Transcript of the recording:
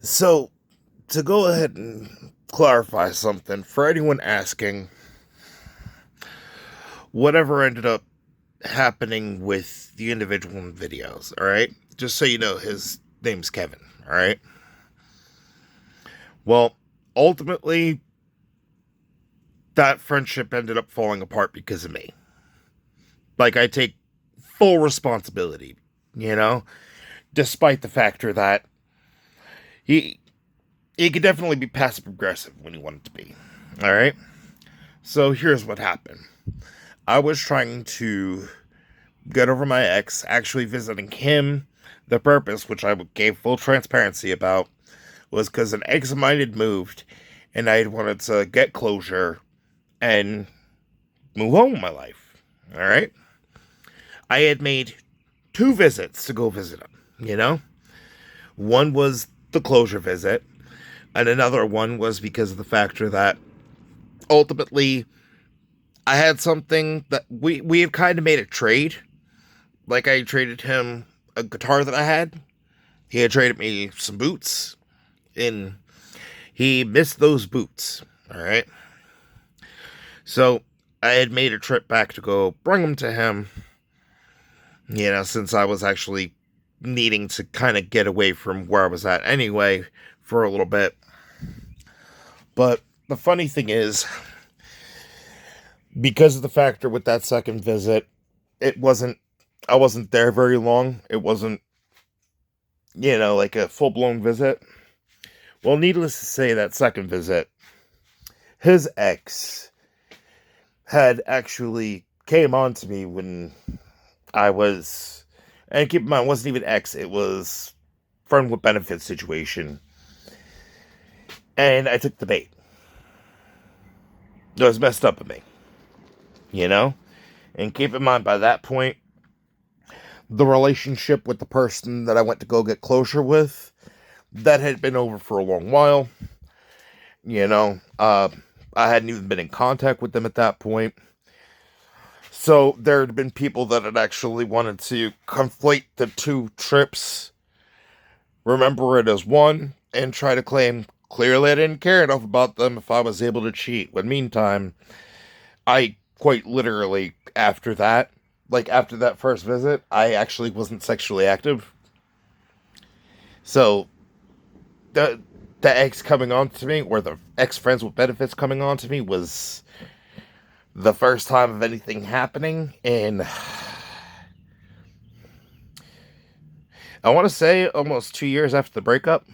So, to go ahead and clarify something, for anyone asking, whatever ended up happening with the individual in videos, alright? Just so you know, his name's Kevin, alright? Well, ultimately, that friendship ended up falling apart because of me. Like, I take full responsibility, you know? Despite the factor that he he could definitely be passive aggressive when he wanted to be. Alright? So here's what happened. I was trying to get over my ex, actually visiting him. The purpose, which I gave full transparency about, was because an ex of mine had moved, and I had wanted to get closure and move on with my life. Alright? I had made 2 visits to go visit him, you know? One was the closure visit, and another one was because of the factor that ultimately I had something that we had kind of made a trade. Like, I traded him a guitar that I had. He had traded me some boots, and he missed those boots. All right. So I had made a trip back to go bring them to him. You know, since I was actually needing to kind of get away from where I was at anyway for a little bit. But the funny thing is, because of the factor with that second visit, it wasn't, I wasn't there very long. It wasn't, like a full blown visit. Well, needless to say, that second visit, his ex had actually came on to me when I was, and keep in mind, it wasn't even ex, it was friend with benefits situation. And I took the bait. It was messed up of me, you know? And keep in mind, by that point, the relationship with the person that I went to go get closure with, that had been over for a long while. I hadn't even been in contact with them at that point. So there had been people that had actually wanted to conflate the two trips, remember it as one, and try to claim clearly I didn't care enough about them if I was able to cheat. When meantime, I quite literally, after that, like after that first visit, I actually wasn't sexually active. So the ex coming on to me, or the ex friends with benefits coming on to me, was the first time of anything happening, and I want to say almost 2 years after the breakup.